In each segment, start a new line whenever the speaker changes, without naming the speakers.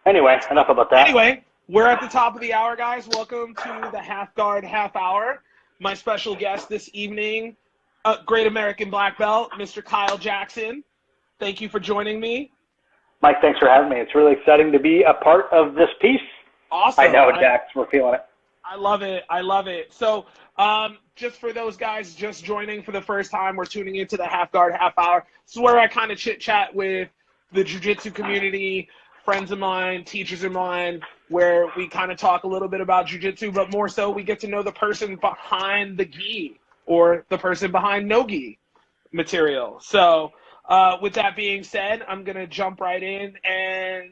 Anyway, enough about that.
Anyway, we're at the top of the hour, guys. Welcome to the Half Guard Half Hour. My special guest this evening, Great American Black Belt, Mr. Kyle Jackson. Thank you for joining me.
Mike, thanks for having me. It's really exciting to be a part of this piece.
Awesome.
I know, Jax. We're feeling it.
I love it. I love it. So just for those guys just joining for the first time, we're tuning into the Half Guard Half Hour. This is where I kind of chit-chat with the jiu-jitsu community, friends of mine, teachers of mine, where we kind of talk a little bit about jiu-jitsu, but more so we get to know the person behind the gi or the person behind no gi material. So with that being said, I'm going to jump right in and,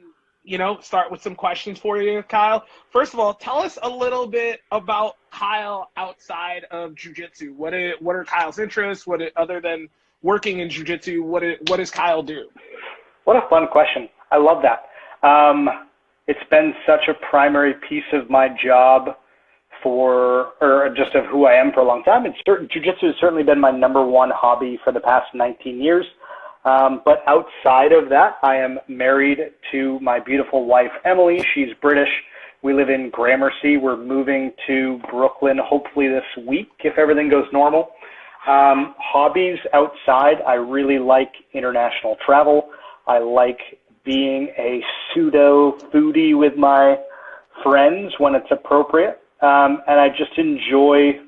start with some questions for you, Kyle. First of all, tell us a little bit about Kyle outside of jiu-jitsu. What are Kyle's interests? Other than working in jiu-jitsu, what does Kyle do?
What a fun question. I love that. It's been such a primary piece of my job or just of who I am for a long time. Jiu-jitsu has certainly been my number one hobby for the past 19 years. But outside of that, I am married to my beautiful wife, Emily. She's British. We live in Gramercy. We're moving to Brooklyn hopefully this week if everything goes normal. Hobbies outside, I really like international travel. I like being a pseudo foodie with my friends when it's appropriate. And I just enjoy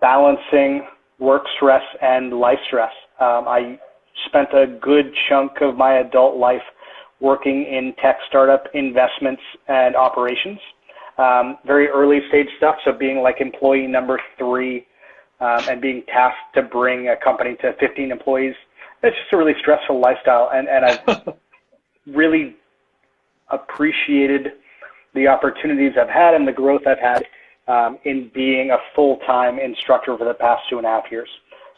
balancing work stress and life stress. I spent a good chunk of my adult life working in tech startup investments and operations. Very early stage stuff, so being like employee number 3 and being tasked to bring a company to 15 employees, it's just a really stressful lifestyle. And I've really appreciated the opportunities I've had and the growth I've had in being a full-time instructor for the past 2.5 years.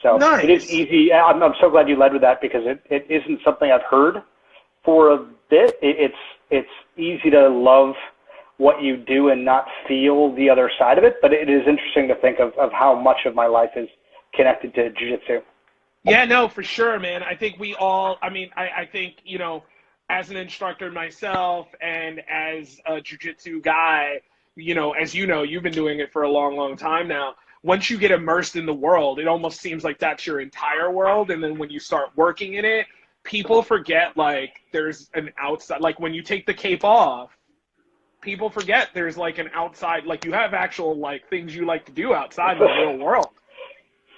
So
nice.
It is easy. I'm so glad you led with that because it isn't something I've heard for a bit. It's easy to love what you do and not feel the other side of it, but it is interesting to think of how much of my life is connected to jiu-jitsu.
Yeah, no, for sure, man. I think we all, I think, as an instructor myself and as a jiu-jitsu guy, as you've been doing it for a long, long time now. Once you get immersed in the world, it almost seems like that's your entire world. And then when you start working in it, people forget like there's an outside, like when you take the cape off, people forget there's like an outside, like you have actual like things you like to do outside of the real world.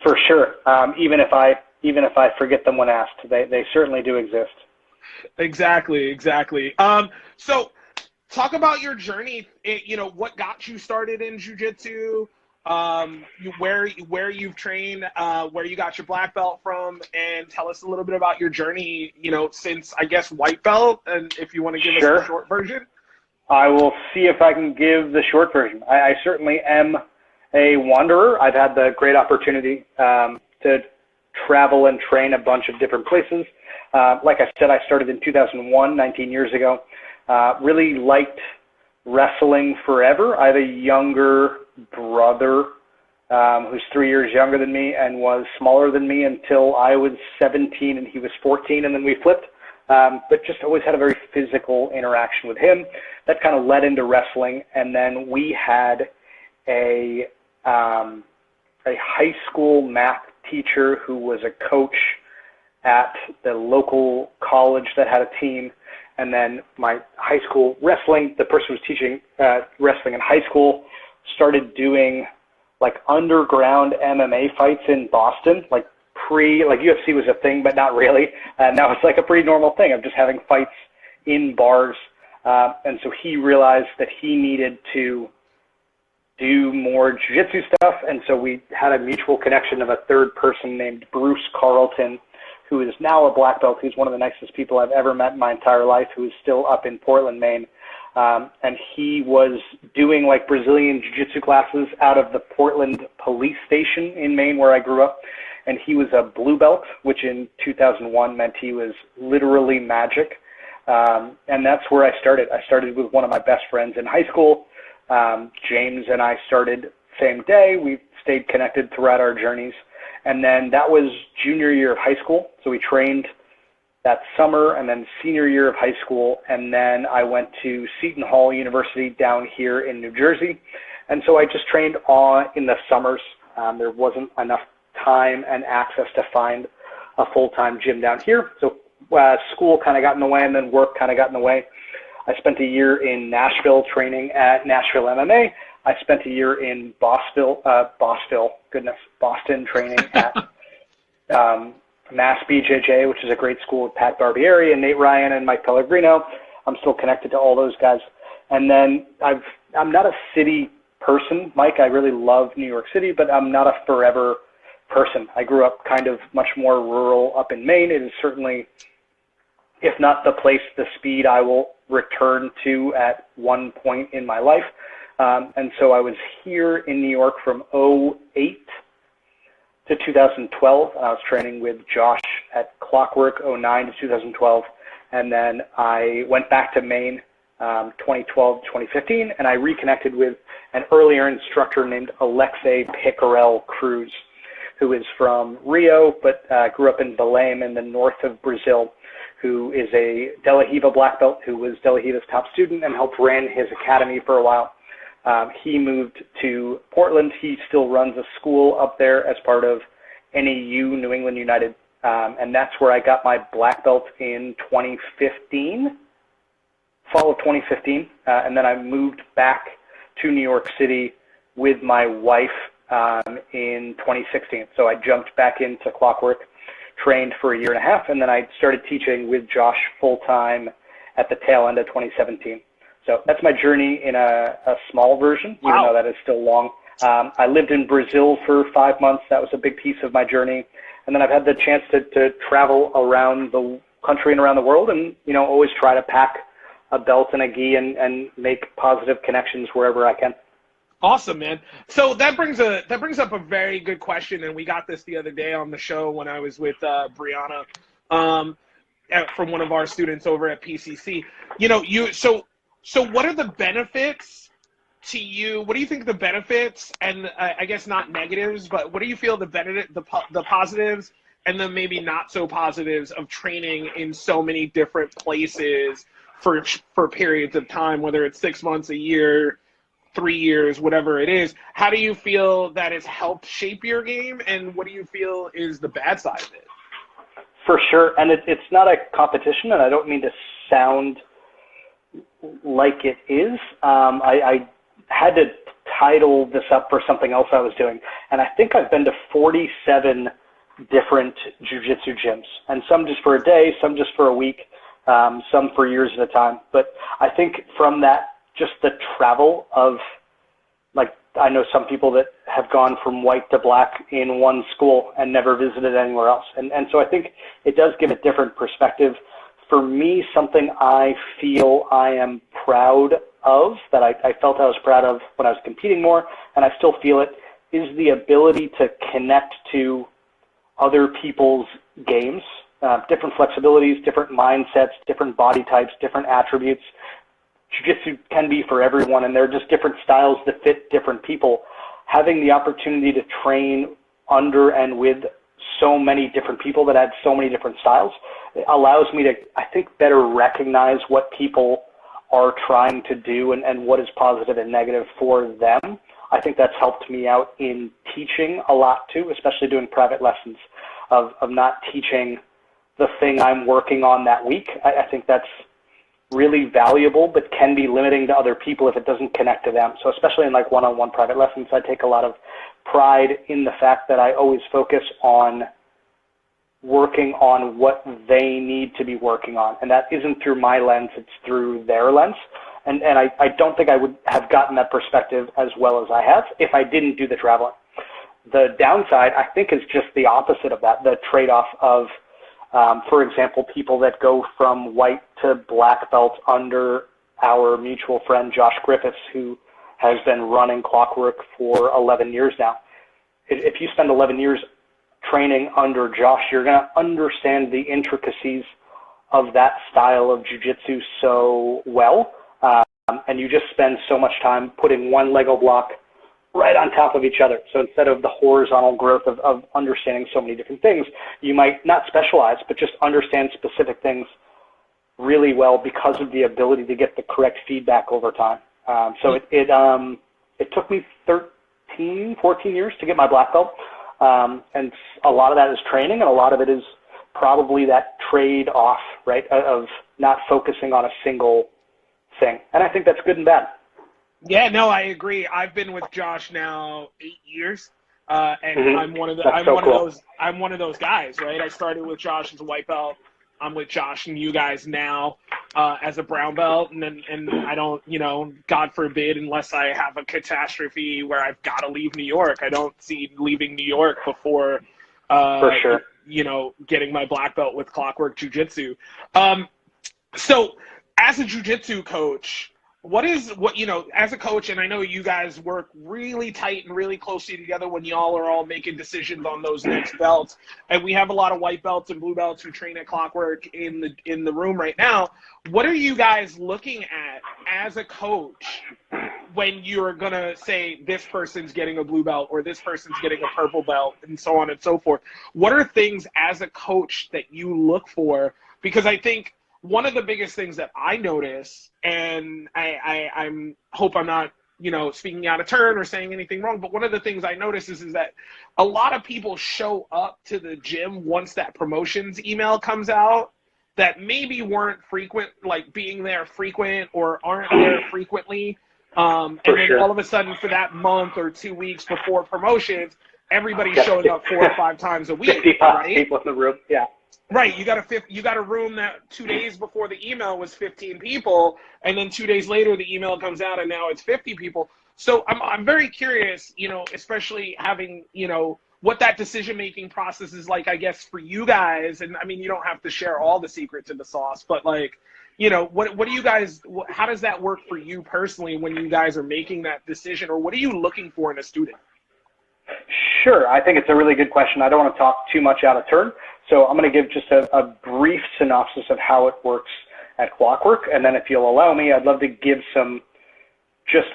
For sure. Even if I forget them when asked, they certainly do exist.
Exactly. So talk about your journey, what got you started in jiu-jitsu, where you've trained, where you got your black belt from, and tell us a little bit about your journey, since I guess white belt, and if you want to give us the short version.
I will see if I can give the short version. I certainly am a wanderer. I've had the great opportunity to travel and train a bunch of different places. Like I said, I started in 2001, 19 years ago. Really liked wrestling forever. I have a younger brother who's 3 years younger than me and was smaller than me until I was 17 and he was 14, and then we flipped. But just always had a very physical interaction with him. That kind of led into wrestling, and then we had a high school math teacher who was a coach at the local college that had a team. And then my high school wrestling, the person who was teaching wrestling in high school started doing like underground MMA fights in Boston, like UFC was a thing, but not really. And now it's like a pretty normal thing of just having fights in bars. And so he realized that he needed to do more jiu-jitsu stuff. And so we had a mutual connection of a third person named Bruce Carlton, who is now a black belt. He's one of the nicest people I've ever met in my entire life, who is still up in Portland, Maine. And he was doing like Brazilian jiu-jitsu classes out of the Portland police station in Maine where I grew up. And he was a blue belt, which in 2001 meant he was literally magic. And that's where I started. I started with one of my best friends in high school. James and I started same day. We stayed connected throughout our journeys. And then that was junior year of high school. So we trained that summer, and then senior year of high school, and then I went to Seton Hall University down here in New Jersey. And so I just trained in the summers. There wasn't enough time and access to find a full-time gym down here. So school kind of got in the way, and then work kind of got in the way. I spent a year in Nashville training at Nashville MMA. I spent a year in Boston training at Mass BJJ, which is a great school with Pat Barbieri and Nate Ryan and Mike Pellegrino. I'm still connected to all those guys. And then I'm not a city person, Mike. I really love New York City, but I'm not a forever person. I grew up kind of much more rural up in Maine. It is certainly, if not the place, the speed I will return to at one point in my life. And so I was here in New York from 2008 to 2012. I was training with Josh at Clockwork 2009 to 2012. And then I went back to Maine 2012 to 2015, and I reconnected with an earlier instructor named Alexei Picarel Cruz, who is from Rio, but grew up in Belém in the north of Brazil, who is a De La Riva black belt, who was De La Riva's top student and helped ran his academy for a while. He moved to Portland. He still runs a school up there as part of NEU, New England United, and that's where I got my black belt in 2015, fall of 2015, and then I moved back to New York City with my wife in 2016. So I jumped back into Clockwork, trained for a year and a half, and then I started teaching with Josh full-time at the tail end of 2017. So that's my journey in a small version, even though that is still long. I lived in Brazil for 5 months. That was a big piece of my journey. And then I've had the chance to travel around the country and around the world, and, always try to pack a belt and a gi and make positive connections wherever I can.
Awesome, man. So that brings up a very good question, and we got this the other day on the show when I was with Brianna from one of our students over at PCC. So what are the benefits to you? What do you think the benefits, and I guess not negatives, but what do you feel the positives and the maybe not so positives of training in so many different places for periods of time, whether it's 6 months, a year, 3 years, whatever it is? How do you feel that it's helped shape your game, and what do you feel is the bad side of it?
For sure, and it's not a competition, and I don't mean to sound like it is. I had to title this up for something else I was doing, and I think I've been to 47 different jiu-jitsu gyms, and some just for a day, some just for a week, some for years at a time. But I think from that, just the travel of, like, I know some people that have gone from white to black in one school and never visited anywhere else. And so I think it does give a different perspective. For me, something I feel I am proud of, that I felt I was proud of when I was competing more, and I still feel it, is the ability to connect to other people's games, different flexibilities, different mindsets, different body types, different attributes. Jiu-jitsu can be for everyone, and there are just different styles that fit different people. Having the opportunity to train under and with so many different people that had so many different styles, it allows me to, I think, better recognize what people are trying to do and what is positive and negative for them. I think that's helped me out in teaching a lot too, especially doing private lessons, of not teaching the thing I'm working on that week. I think that's really valuable, but can be limiting to other people if it doesn't connect to them. So especially in like one-on-one private lessons, I take a lot of pride in the fact that I always focus on working on what they need to be working on. And that isn't through my lens, it's through their lens. And I don't think I would have gotten that perspective as well as I have if I didn't do the traveling. The downside, I think, is just the opposite of that, the trade-off of, for example, people that go from white to black belt under our mutual friend Josh Griffiths, who has been running Clockwork for 11 years now. If you spend 11 years training under Josh, you're going to understand the intricacies of that style of jiu-jitsu so well, and you just spend so much time putting one Lego block right on top of each other. So instead of the horizontal growth of understanding so many different things, you might not specialize, but just understand specific things really well because of the ability to get the correct feedback over time. So it took me 13, 14 years to get my black belt. And a lot of that is training, and a lot of it is probably that trade-off, right, of not focusing on a single thing. And I think that's good and bad.
Yeah, no, I agree. I've been with Josh now 8 years, and I'm one of those guys, right? I started with Josh as a white belt. I'm with Josh and you guys now as a brown belt, and I don't, God forbid, unless I have a catastrophe where I've got to leave New York, I don't see leaving New York before,
for sure,
getting my black belt with Clockwork Jiu Jitsu. So, as a Jiu Jitsu coach, as a coach, and I know you guys work really tight and really closely together when y'all are all making decisions on those next belts, and we have a lot of white belts and blue belts who train at Clockwork in the room right now. What are you guys looking at as a coach when you're gonna say this person's getting a blue belt or this person's getting a purple belt and so on and so forth? What are things as a coach that you look for? Because I think one of the biggest things that I notice, and I hope I'm not, speaking out of turn or saying anything wrong, but one of the things I notice is that a lot of people show up to the gym once that promotions email comes out that maybe weren't frequent, like being there frequent or aren't there frequently. And then all of a sudden for that month or 2 weeks before promotions, everybody's showing up 4 or 5 times a week.
50
right?
people in the room, yeah.
Right, you got a room that 2 days before the email was 15 people, and then 2 days later the email comes out and now it's 50 people. So I'm very curious, especially having, what that decision-making process is like, I guess, for you guys. And I mean, you don't have to share all the secrets of the sauce, but like, what do you guys, how does that work for you personally when you guys are making that decision, or what are you looking for in a student?
Sure. I think it's a really good question. I don't want to talk too much out of turn. So I'm going to give just a brief synopsis of how it works at Clockwork. And then if you'll allow me, I'd love to give some just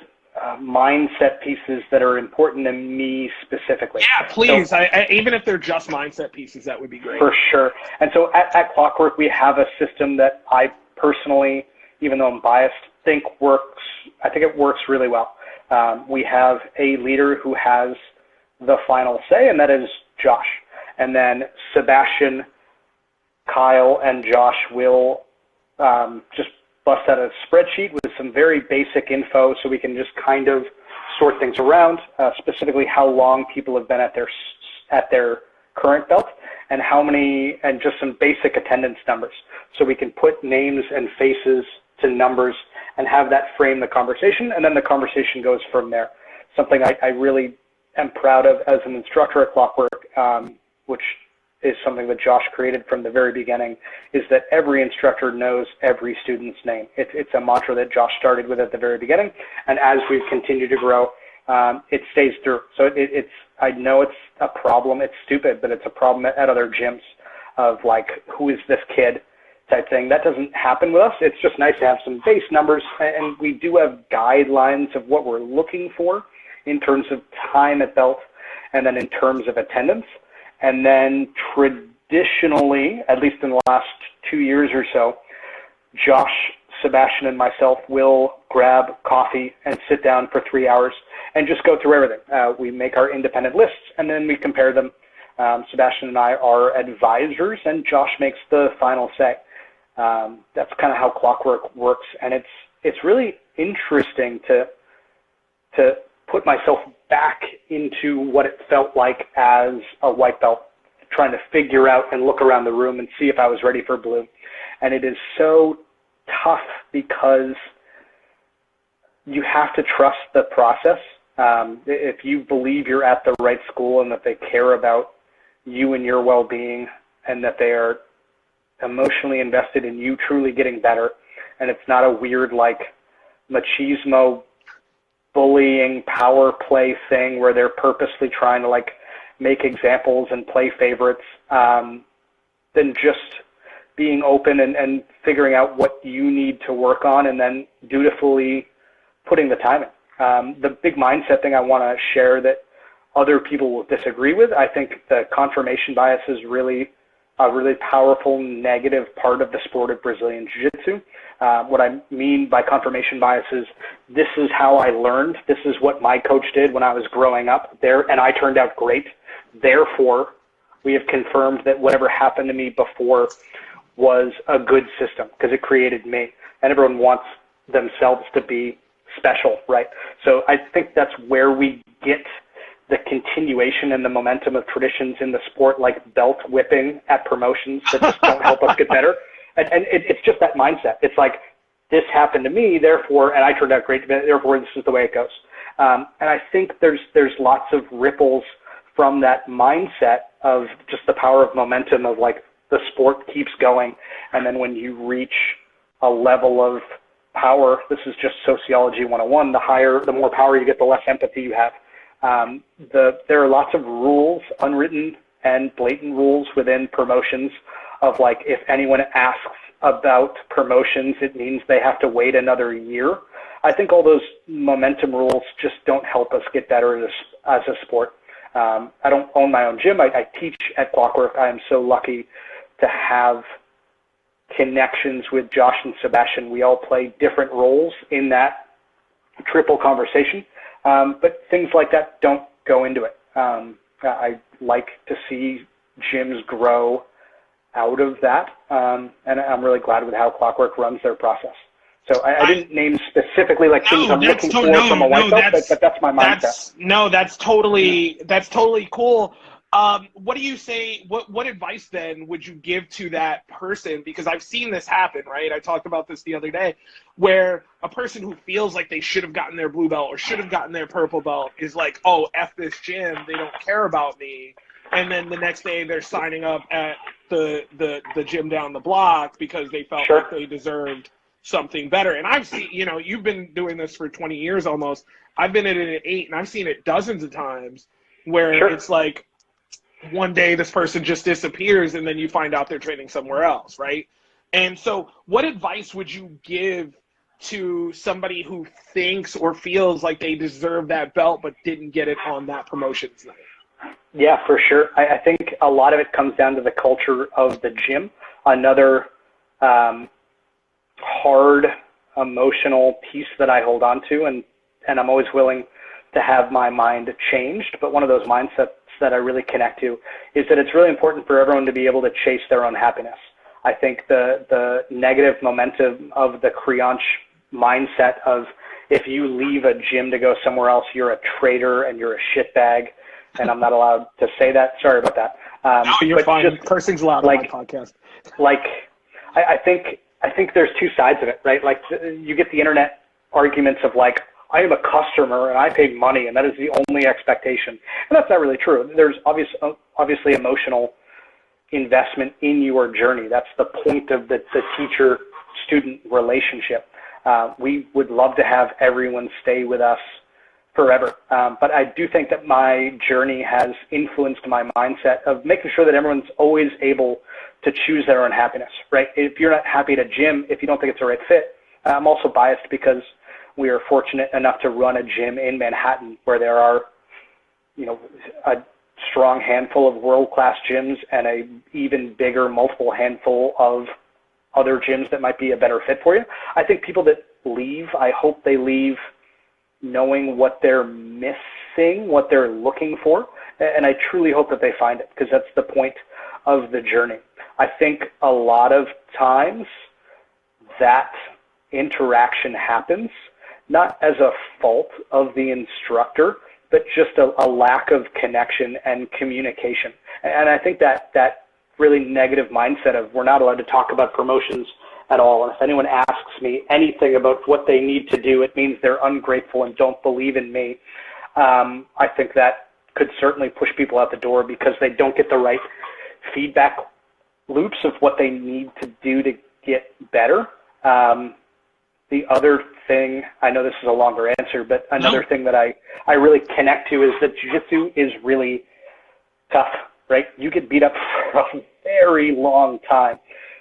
mindset pieces that are important to me specifically.
Yeah, please. So, even if they're just mindset pieces, that would be great.
For sure. And so at Clockwork, we have a system that I personally, even though I'm biased, think works. I think it works really well. We have a leader who has the final say, and that is Josh. And then Sebastian, Kyle, and Josh will just bust out a spreadsheet with some very basic info so we can just kind of sort things around, specifically how long people have been at their current belt and how many, and just some basic attendance numbers. So we can put names and faces to numbers and have that frame the conversation, and then the conversation goes from there. Something I really am proud of as an instructor at Clockwork, which is something that Josh created from the very beginning, is that every instructor knows every student's name. It's a mantra that Josh started with at the very beginning, and as we've continued to grow, it stays through. So I know it's a problem, it's stupid, but it's a problem at other gyms of like, who is this kid type thing. That doesn't happen with us. It's just nice to have some base numbers, and we do have guidelines of what we're looking for in terms of time at belt, and then in terms of attendance. And then traditionally, at least in the last 2 years or so, Josh, Sebastian, and myself will grab coffee and sit down for 3 hours and just go through everything. We make our independent lists, and then we compare them. Sebastian and I are advisors, and Josh makes the final say. That's kind of how Clockwork works, and it's really interesting to put myself back into what it felt like as a white belt, trying to figure out and look around the room and see if I was ready for blue. And it is so tough because you have to trust the process. If you believe you're at the right school and that they care about you and your well-being and that they are emotionally invested in you truly getting better, and it's not a weird like machismo bullying power play thing where they're purposely trying to like make examples and play favorites, then just being open and figuring out what you need to work on and then dutifully putting the time in. The big mindset thing I want to share that other people will disagree with, I think the confirmation bias is really a really powerful negative part of the sport of Brazilian Jiu-Jitsu. What I mean by confirmation bias is this is how I learned. This is what my coach did when I was growing up there, and I turned out great. Therefore, we have confirmed that whatever happened to me before was a good system because it created me. And everyone wants themselves to be special, right? So I think that's where we get the continuation and the momentum of traditions in the sport, like belt whipping at promotions that just don't help us get better. And it's just that mindset. It's like, this happened to me, therefore, and I turned out great, therefore this is the way it goes. And I think there's lots of ripples from that mindset of just the power of momentum of like the sport keeps going. And then when you reach a level of power, this is just sociology 101, the more power you get, the less empathy you have. There are lots of rules, unwritten and blatant rules within promotions of like, if anyone asks about promotions, it means they have to wait another year. I think all those momentum rules just don't help us get better as a sport. I don't own my own gym. I teach at Clockwork. I am so lucky to have connections with Josh and Sebastian. We all play different roles in that triple conversation. But things like that don't go into it. I like to see gyms grow out of that, and I'm really glad with how Clockwork runs their process. So I didn't name specifically like things I'm looking for from a white belt, but that's my mindset.
That's totally cool. What do you say, what advice then would you give to that person? Because I've seen this happen, right? I talked about this the other day, where a person who feels like they should have gotten their blue belt or should have gotten their purple belt is like, oh, F this gym, they don't care about me. And then the next day they're signing up at the gym down the block because they felt like they deserved something better. And I've seen, you've been doing this for 20 years almost. I've been at it at 8, and I've seen it dozens of times where it's like, one day this person just disappears and then you find out they're training somewhere else, right? And so what advice would you give to somebody who thinks or feels like they deserve that belt but didn't get it on that promotions night?
Yeah, for sure. I think a lot of it comes down to the culture of the gym. Another hard emotional piece that I hold on to, and I'm always willing to have my mind changed, but one of those mindsets that I really connect to is that it's really important for everyone to be able to chase their own happiness. I think the negative momentum of the Creonch mindset of if you leave a gym to go somewhere else, you're a traitor and you're a shitbag, and I'm not allowed to say that. Sorry about that.
No, you're fine. Cursing's allowed on my podcast.
I think there's two sides of it, right? Like you get the internet arguments of like, I am a customer and I pay money and that is the only expectation. And that's not really true. There's obviously emotional investment in your journey. That's the point of the teacher-student relationship. We would love to have everyone stay with us forever. But I do think that my journey has influenced my mindset of making sure that everyone's always able to choose their own happiness, right? If you're not happy at a gym, if you don't think it's the right fit, I'm also biased because we are fortunate enough to run a gym in Manhattan where there are, a strong handful of world-class gyms and a even bigger multiple handful of other gyms that might be a better fit for you. I think people that leave, I hope they leave knowing what they're missing, what they're looking for, and I truly hope that they find it because that's the point of the journey. I think a lot of times that interaction happens not as a fault of the instructor, but just a lack of connection and communication. And I think that really negative mindset of we're not allowed to talk about promotions at all. And if anyone asks me anything about what they need to do, it means they're ungrateful and don't believe in me. I think that could certainly push people out the door because they don't get the right feedback loops of what they need to do to get better. The other thing, I know this is a longer answer, but another thing that I really connect to is that jiu-jitsu is really tough, right? You get beat up for a very long time,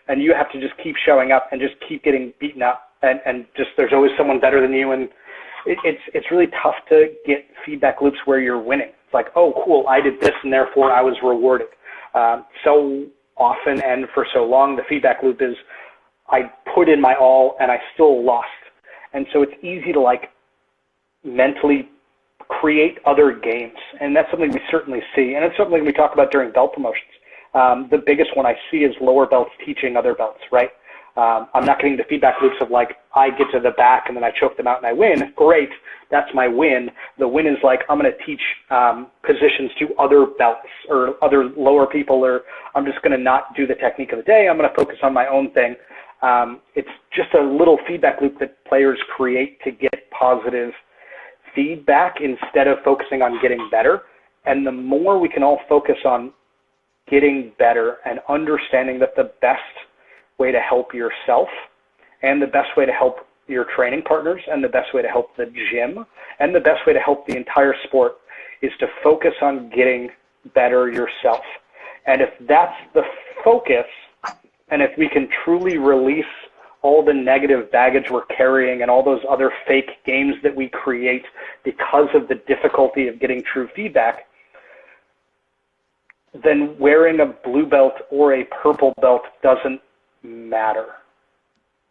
and you have to just keep showing up and just keep getting beaten up, and just there's always someone better than you, and it's really tough to get feedback loops where you're winning. It's like, oh, cool, I did this and therefore I was rewarded. So often and for so long, the feedback loop is I put in my all and I still lost. And so it's easy to like mentally create other games. And that's something we certainly see. And it's something we talk about during belt promotions. The biggest one I see is lower belts teaching other belts, right? I'm not getting the feedback loops of like, I get to the back and then I choke them out and I win. Great. That's my win. The win is like, I'm going to teach positions to other belts or other lower people, or I'm just going to not do the technique of the day. I'm going to focus on my own thing. It's just a little feedback loop that players create to get positive feedback instead of focusing on getting better. And the more we can all focus on getting better and understanding that the best way to help yourself and the best way to help your training partners and the best way to help the gym and the best way to help the entire sport is to focus on getting better yourself. And if that's the focus, and if we can truly release all the negative baggage we're carrying and all those other fake games that we create because of the difficulty of getting true feedback, then wearing a blue belt or a purple belt doesn't matter.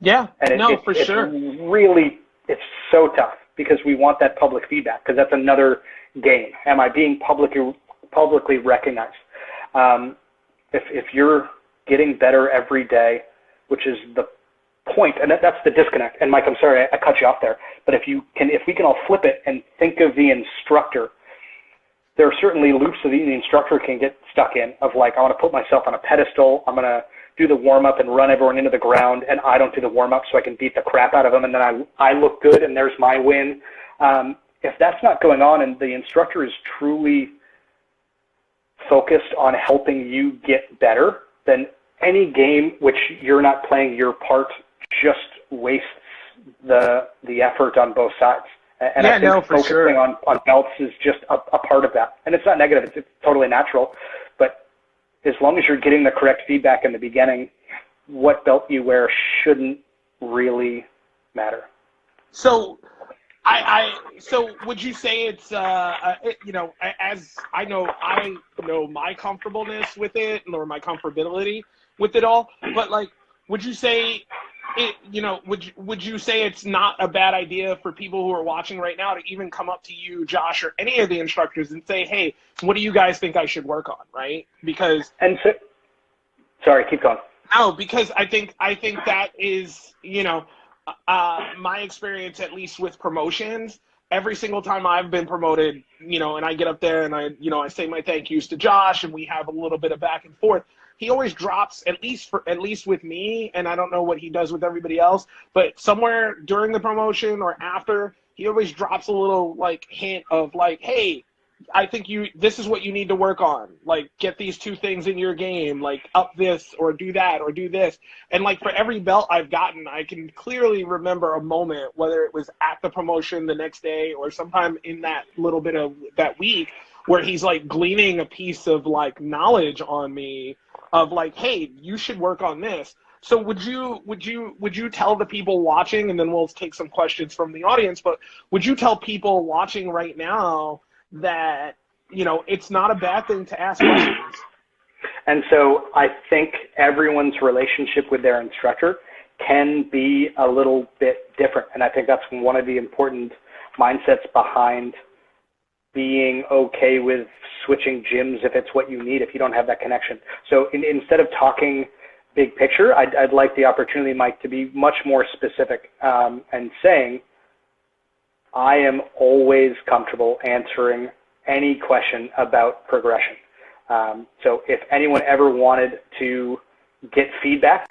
Yeah,
and
for sure.
Really, it's so tough because we want that public feedback because that's another game. Am I being publicly recognized? If you're getting better every day, which is the point, and that's the disconnect. And Mike, I'm sorry I cut you off there, but if we can all flip it and think of the instructor, there are certainly loops that the instructor can get stuck in of like, I want to put myself on a pedestal, I'm going to do the warm-up and run everyone into the ground, and I don't do the warm-up so I can beat the crap out of them, and then I look good, and there's my win. If that's not going on and the instructor is truly focused on helping you get better, then any game which you're not playing your part just wastes the effort on both sides. And I think focusing on belts is just a part of that. And it's not negative, it's totally natural. But as long as you're getting the correct feedback in the beginning, what belt you wear shouldn't really matter.
So so would you say it's as I know my comfortableness with it or my comfortability with it all, but like, would you say would you say it's not a bad idea for people who are watching right now to even come up to you, Josh, or any of the instructors and say, hey, what do you guys think I should work on, right? Because
sorry, keep going.
No, because I think that is, my experience, at least with promotions. Every single time I've been promoted, and I get up there and I say my thank yous to Josh and we have a little bit of back and forth. He always drops, at least with me, and I don't know what he does with everybody else, but somewhere during the promotion or after, he always drops a little like hint of like, hey, I think this is what you need to work on. Like, get these two things in your game, like up this or do that or do this. And like for every belt I've gotten, I can clearly remember a moment, whether it was at the promotion the next day or sometime in that little bit of that week, where he's like gleaning a piece of like knowledge on me of like, hey, you should work on this. So would you tell the people watching, and then we'll take some questions from the audience, but would you tell people watching right now that, it's not a bad thing to ask questions?
And so I think everyone's relationship with their instructor can be a little bit different. And I think that's one of the important mindsets behind being okay with switching gyms if it's what you need, if you don't have that connection. So instead of talking big picture, I'd like the opportunity, Mike, to be much more specific and saying, I am always comfortable answering any question about progression. So if anyone ever wanted to get feedback,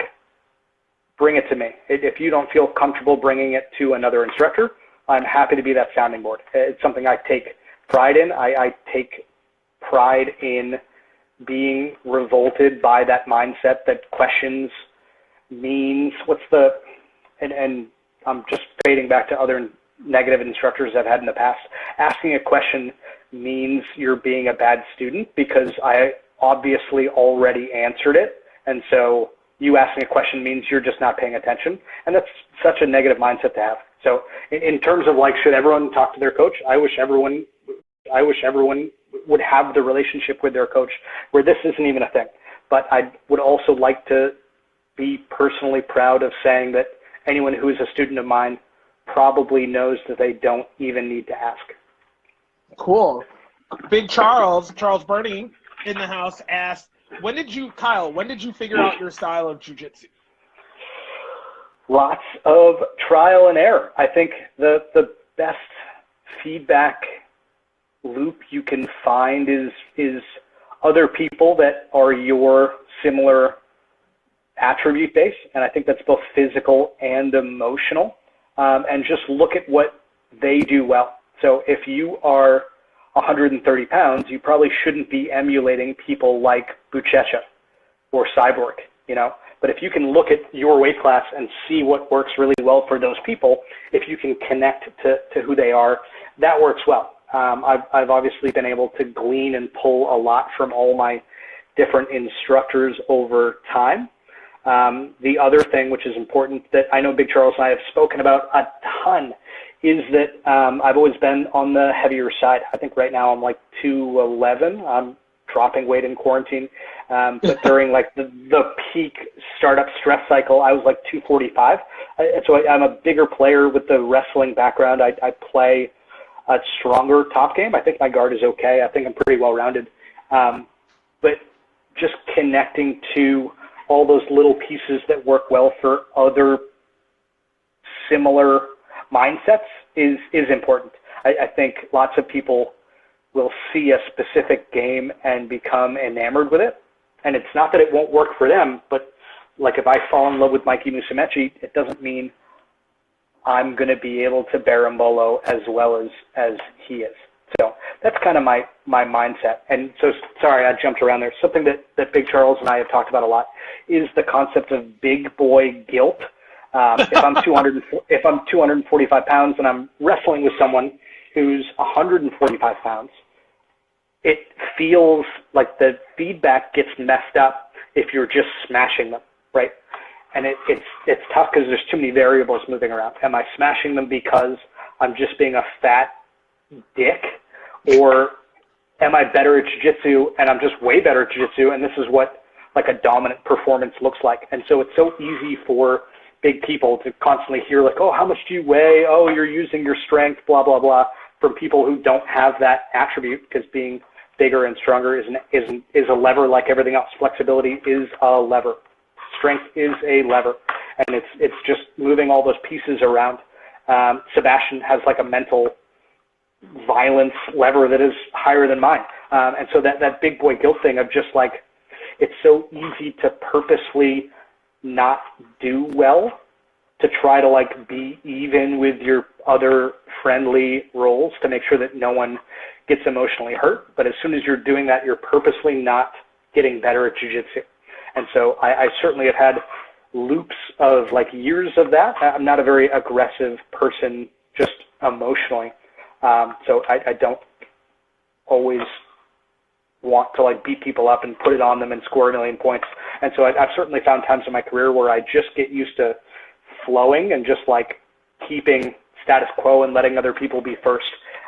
bring it to me. If you don't feel comfortable bringing it to another instructor, I'm happy to be that sounding board. It's something I take pride in. I take pride in being revolted by that mindset that questions means and I'm just fading back to other negative instructors I've had in the past. Asking a question means you're being a bad student because I obviously already answered it. And so you asking a question means you're just not paying attention. And that's such a negative mindset to have. So in terms of like, should everyone talk to their coach? I wish everyone would have the relationship with their coach where this isn't even a thing. But I would also like to be personally proud of saying that anyone who is a student of mine probably knows that they don't even need to ask.
Cool. Big Charles Burney in the house asked, when did you figure out your style of jiu-jitsu?
Lots of trial and error. I think the best feedback loop you can find is other people that are your similar attribute base, and I think that's both physical and emotional, and just look at what they do well. So if you are 130 pounds, you probably shouldn't be emulating people like Buchecha or Cyborg, you know. But if you can look at your weight class and see what works really well for those people, if you can connect to who they are, that works well. I've obviously been able to glean and pull a lot from all my different instructors over time. The other thing, which is important, that I know Big Charles and I have spoken about a ton, is that I've always been on the heavier side. I think right now I'm like 211. I'm dropping weight in quarantine. But during like the peak startup stress cycle, I was like 245. So I'm a bigger player with the wrestling background. I play a stronger top game. I think my guard is okay. I think I'm pretty well-rounded. But just connecting to all those little pieces that work well for other similar mindsets is important. I think lots of people will see a specific game and become enamored with it. And it's not that it won't work for them, but like if I fall in love with Mikey Musumeci, it doesn't mean I'm going to be able to berimbolo as well as he is. So that's kind of my mindset. And so, sorry, I jumped around there. Something that Big Charles and I have talked about a lot is the concept of big boy guilt. If I'm 245 pounds and I'm wrestling with someone who's 145 pounds, it feels like the feedback gets messed up if you're just smashing them, right? And it's tough because there's too many variables moving around. Am I smashing them because I'm just being a fat dick, or am I better at jiu-jitsu and I'm just way better at jiu-jitsu, and this is what like a dominant performance looks like? And so it's so easy for big people to constantly hear like, oh, how much do you weigh? Oh, you're using your strength, blah, blah, blah, from people who don't have that attribute, because being bigger and stronger is a lever like everything else. Flexibility is a lever. Strength is a lever. And it's just moving all those pieces around. Sebastian has like a mental violence lever that is higher than mine. And so that big boy guilt thing of just like, it's so easy to purposely not do well to try to like be even with your other friendly roles to make sure that no one gets emotionally hurt. But as soon as you're doing that, you're purposely not getting better at jiu-jitsu. And so I certainly have had loops of like years of that. I'm not a very aggressive person just emotionally. So I don't always want to like beat people up and put it on them and score a million points. And so I've certainly found times in my career where I just get used to flowing and just like keeping status quo and letting other people be first.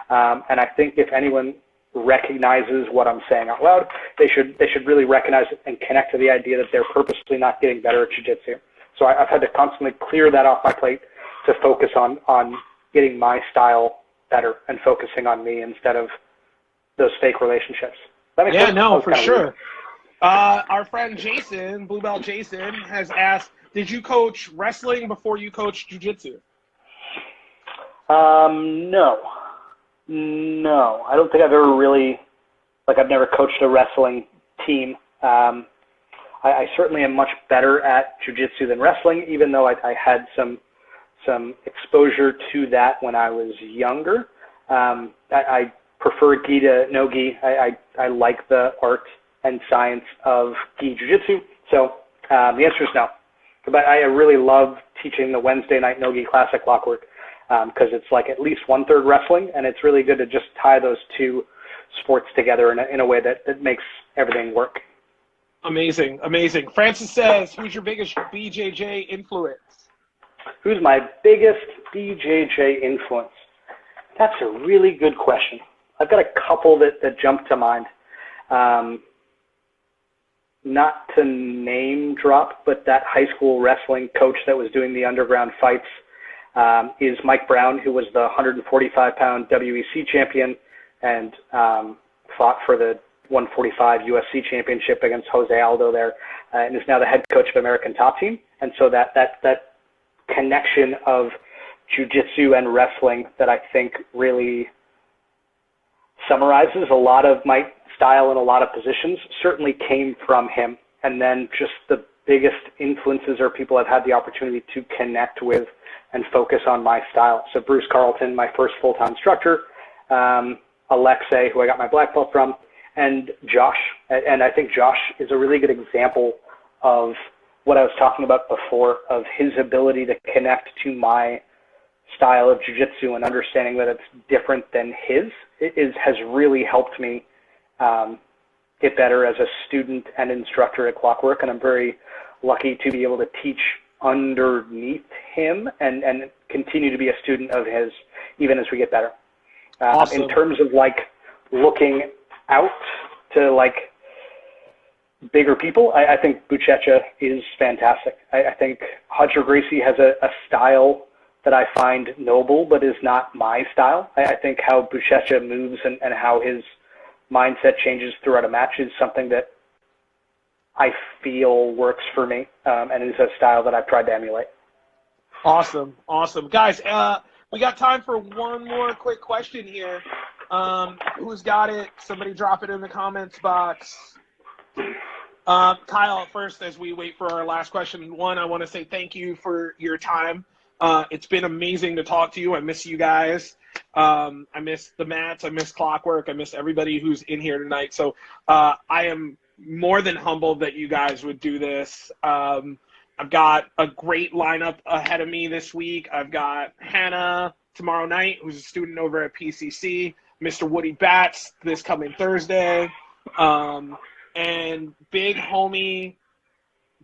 And I think if anyone recognizes what I'm saying out loud, they should really recognize it and connect to the idea that they're purposely not getting better at jiu-jitsu. So I've had to constantly clear that off my plate to focus on getting my style better and focusing on me instead of those fake relationships. That makes sense?
No, for sure. Our friend Jason, Blue Belt Jason, has asked, did you coach wrestling before you coached jiu-jitsu?
No. I don't think I've ever really, I've never coached a wrestling team. I certainly am much better at jiu-jitsu than wrestling, even though I had some exposure to that when I was younger. I prefer gi to no gi. I like the art and science of gi jiu-jitsu. So the answer is no. But I really love teaching the Wednesday night no-gi class at Clockwork because it's like at least 1/3 wrestling, and it's really good to just tie those two sports together in a way that makes everything work.
Amazing. Francis says, who's your biggest BJJ influence?
Who's my biggest BJJ influence? That's a really good question. I've got a couple that jump to mind. Not to name drop, but that high school wrestling coach that was doing the underground fights is Mike Brown, who was the 145-pound WEC champion and fought for the 145 UFC championship against Jose Aldo there, and is now the head coach of American Top Team. And so that connection of jiu-jitsu and wrestling that I think really summarizes a lot of my style in a lot of positions certainly came from him. And then just the biggest influences are people I've had the opportunity to connect with and focus on my style. So Bruce Carlton, my first full-time instructor, Alexei, who I got my black belt from, and Josh. And I think Josh is a really good example of what I was talking about before, of his ability to connect to my style of jiu-jitsu and understanding that it's different than his has really helped me get better as a student and instructor at Clockwork. And I'm very lucky to be able to teach underneath him and continue to be a student of his even as we get better.
Awesome.
In terms of like looking out to like bigger people, I think Buchecha is fantastic. I think Roger Gracie has a style that I find noble, but is not my style. I think how Buchecha moves and how his mindset changes throughout a match is something that I feel works for me, and is a style that I've tried to emulate.
Awesome. Guys, we got time for one more quick question here. Who's got it? Somebody drop it in the comments box. Kyle, first, as we wait for our last question, one, I want to say thank you for your time. It's been amazing to talk to you. I miss you guys. I miss the mats. I miss Clockwork. I miss everybody who's in here tonight. So I am more than humbled that you guys would do this. I've got a great lineup ahead of me this week. I've got Hannah tomorrow night, who's a student over at PCC, Mr. Woody Batts this coming Thursday, and big homie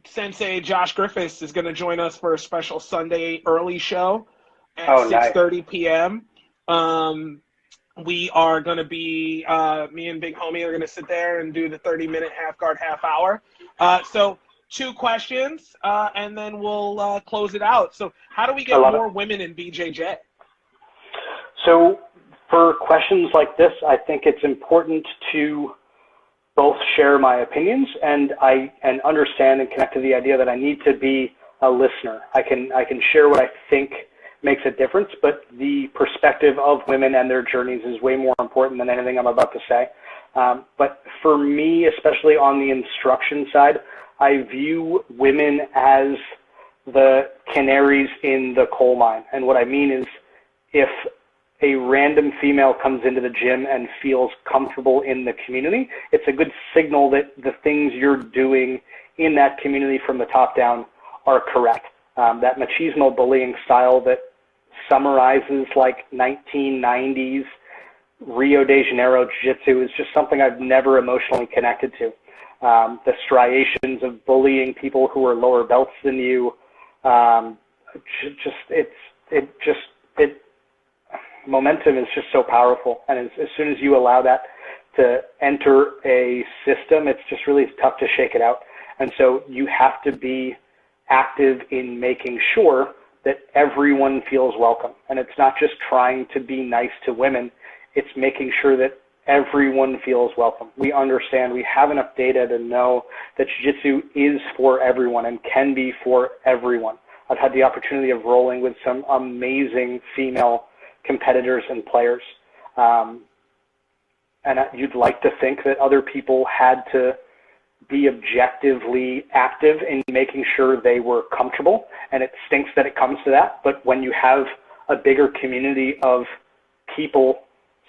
Sensei Josh Griffiths is going to join us for a special Sunday early show at 6:30 p.m. We are going to be, me and big homie are going to sit there and do the 30-minute half guard, half hour. So 2 questions, and then we'll close it out. So how do we get more women in BJJ?
So for questions like this, I think it's important to both share my opinions and understand and connect to the idea that I need to be a listener. I can share what I think makes a difference, but the perspective of women and their journeys is way more important than anything I'm about to say. But for me, especially on the instruction side, I view women as the canaries in the coal mine. And what I mean is, if a random female comes into the gym and feels comfortable in the community, it's a good signal that the things you're doing in that community from the top down are correct. That machismo bullying style that summarizes like 1990s Rio de Janeiro Jiu-Jitsu is just something I've never emotionally connected to. The striations of bullying people who are lower belts than you, momentum is just so powerful. And as soon as you allow that to enter a system, it's just really tough to shake it out. And so you have to be active in making sure that everyone feels welcome. And it's not just trying to be nice to women, it's making sure that everyone feels welcome. We understand, we have enough data to know that jiu-jitsu is for everyone and can be for everyone. I've had the opportunity of rolling with some amazing female competitors and players. And you'd like to think that other people had to be objectively active in making sure they were comfortable, and it stinks that it comes to that. But when you have a bigger community of people,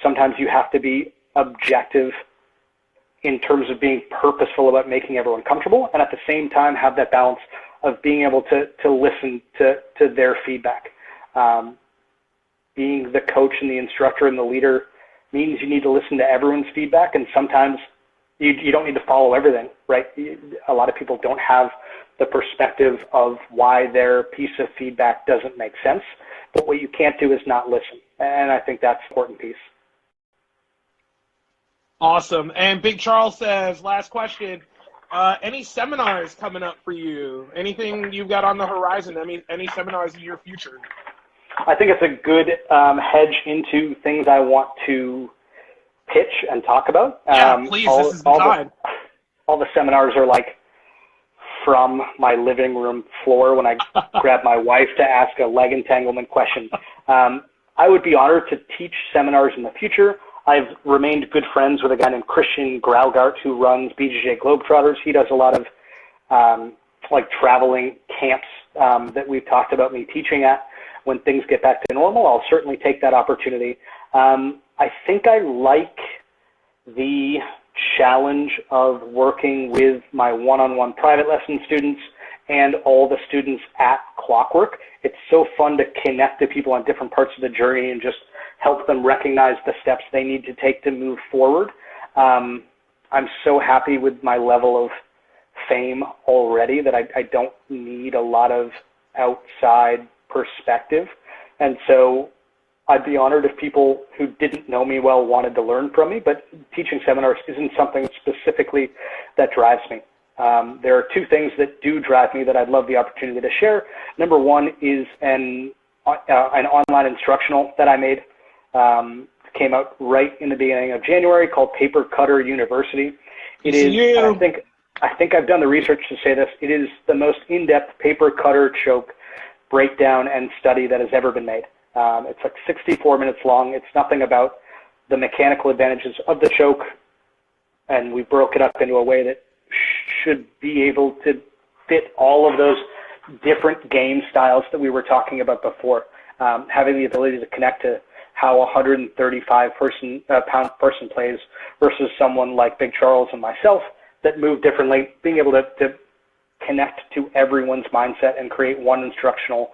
sometimes you have to be objective in terms of being purposeful about making everyone comfortable, and at the same time have that balance of being able to listen to their feedback. Being the coach and the instructor and the leader means you need to listen to everyone's feedback, and sometimes you don't need to follow everything, right? A lot of people don't have the perspective of why their piece of feedback doesn't make sense. But what you can't do is not listen. And I think that's an important piece.
Awesome. And Big Charles says, last question, any seminars coming up for you? Anything you've got on the horizon? Any seminars in your future?
I think it's a good hedge into things I want to pitch and talk about.
Yeah, please, this is the time.
All the seminars are like from my living room floor when I grab my wife to ask a leg entanglement question. I would be honored to teach seminars in the future. I've remained good friends with a guy named Christian Graugart who runs BJJ Globetrotters. He does a lot of like traveling camps that we've talked about me teaching at. When things get back to normal, I'll certainly take that opportunity. I think I like the challenge of working with my one-on-one private lesson students and all the students at Clockwork. It's so fun to connect to people on different parts of the journey and just help them recognize the steps they need to take to move forward. I'm so happy with my level of fame already that I don't need a lot of outside perspective. And so I'd be honored if people who didn't know me well wanted to learn from me, but teaching seminars isn't something specifically that drives me. There are two things that do drive me that I'd love the opportunity to share. Number one is an online instructional that I made. Came out right in the beginning of January called Paper Cutter University. It is, and I think I've done the research to say this, it is the most in-depth paper cutter choke breakdown and study that has ever been made. It's like 64 minutes long. It's nothing about the mechanical advantages of the choke, and we broke it up into a way that should be able to fit all of those different game styles that we were talking about before. Having the ability to connect to how a 135 pound person plays versus someone like Big Charles and myself that move differently, being able to connect to everyone's mindset and create one instructional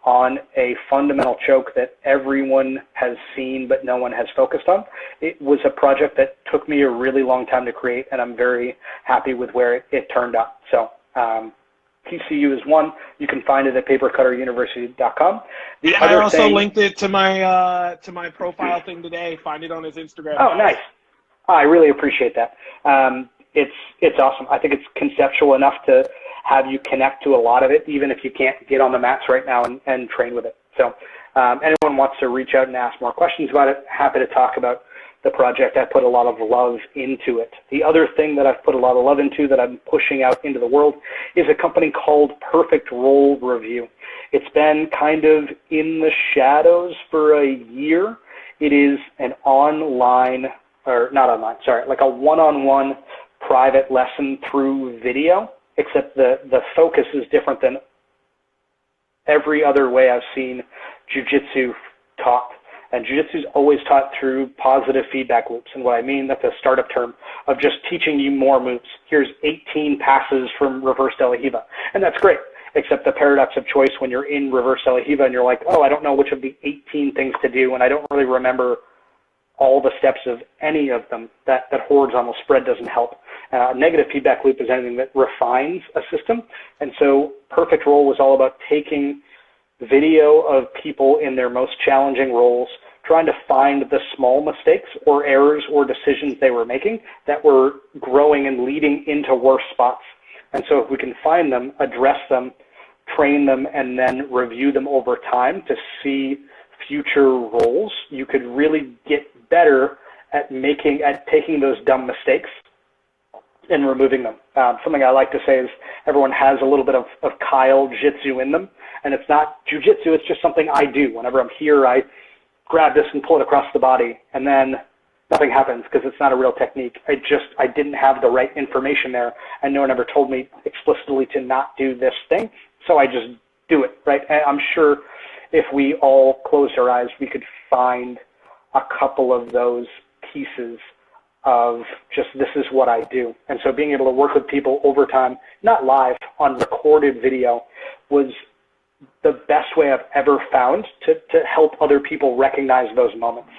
on a fundamental choke that everyone has seen but no one has focused on. It was a project that took me a really long time to create, and I'm very happy with where it turned out. So PCU is one. You can find it at papercutteruniversity.com.
I also linked it to my profile thing today. Find it on his Instagram.
Oh, nice. I really appreciate that. It's awesome. I think it's conceptual enough to have you connect to a lot of it, even if you can't get on the mats right now and train with it. So anyone wants to reach out and ask more questions about it, happy to talk about the project. I put a lot of love into it. The other thing that I've put a lot of love into that I'm pushing out into the world is a company called Perfect Roll Review. It's been kind of in the shadows for a year. It is an online, or not online, sorry, like a one-on-one private lesson through video, except the focus is different than every other way I've seen jiu-jitsu taught. And jiu-jitsu is always taught through positive feedback loops. And what I mean, that's a startup term of just teaching you more moves. Here's 18 passes from reverse de la Hiva. And that's great, except the paradox of choice when you're in reverse de la Hiva and you're like, oh, I don't know which of the 18 things to do, and I don't really remember all the steps of any of them. That horizontal spread doesn't help. Negative feedback loop is anything that refines a system. And so Perfect Roll was all about taking video of people in their most challenging roles, trying to find the small mistakes or errors or decisions they were making that were growing and leading into worse spots. And so if we can find them, address them, train them, and then review them over time to see future roles, you could really get better at taking those dumb mistakes and removing them. Something I like to say is everyone has a little bit of Kyle Jitsu in them, and it's not jiu-jitsu, it's just something I do. Whenever I'm here, I grab this and pull it across the body, and then nothing happens because it's not a real technique. I didn't have the right information there, and no one ever told me explicitly to not do this thing, so I just do it, right? And I'm sure if we all closed our eyes, we could find a couple of those pieces of just, this is what I do. And so being able to work with people over time, not live, on recorded video, was the best way I've ever found to help other people recognize those moments.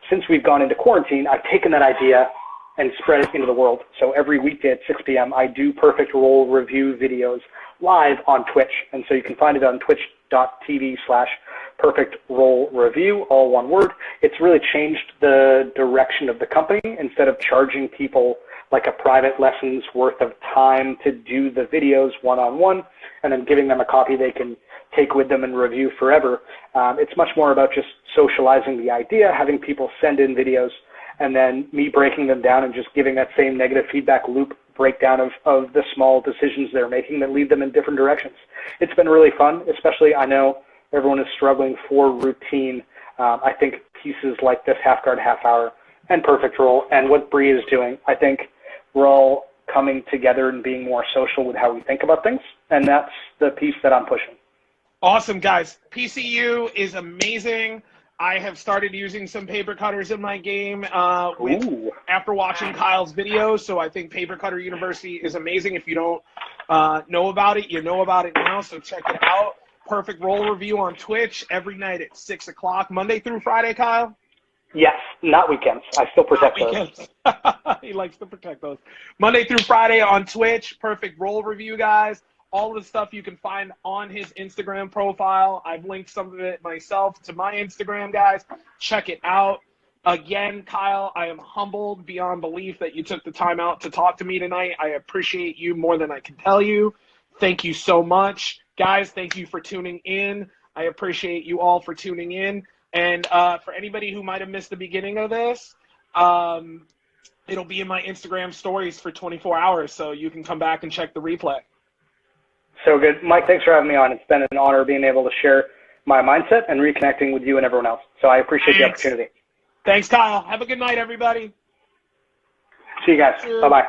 Since we've gone into quarantine, I've taken that idea and spread it into the world. So every weekday at 6 p.m., I do Perfect Roll review videos live on Twitch. And so you can find it on twitch.tv/Perfect Roll Review, all one word. It's really changed the direction of the company. Instead of charging people like a private lesson's worth of time to do the videos one-on-one and then giving them a copy they can take with them and review forever, it's much more about just socializing the idea, having people send in videos, and then me breaking them down and just giving that same negative feedback loop breakdown of the small decisions they're making that lead them in different directions. It's been really fun, especially I know everyone is struggling for routine. I think pieces like this half guard, half hour, and Perfect Roll, and what Bree is doing, I think we're all coming together and being more social with how we think about things, and that's the piece that I'm pushing.
Awesome, guys. PCU is amazing. I have started using some paper cutters in my game after watching Kyle's videos, so I think Paper Cutter University is amazing. If you don't know about it, you know about it now, so check it out. Perfect Roll Review on Twitch every night at 6 o'clock, Monday through Friday, Kyle?
Yes, not weekends. I still protect those.
He likes to protect those. Monday through Friday on Twitch, Perfect Roll Review, guys. All of the stuff you can find on his Instagram profile. I've linked some of it myself to my Instagram, guys. Check it out. Again, Kyle, I am humbled beyond belief that you took the time out to talk to me tonight. I appreciate you more than I can tell you. Thank you so much. Guys, thank you for tuning in. I appreciate you all for tuning in. And for anybody who might have missed the beginning of this, it'll be in my Instagram stories for 24 hours, so you can come back and check the replay.
So good. Mike, thanks for having me on. It's been an honor being able to share my mindset and reconnecting with you and everyone else. So I appreciate the opportunity.
Thanks, Kyle. Have a good night, everybody.
See you guys. Bye-bye.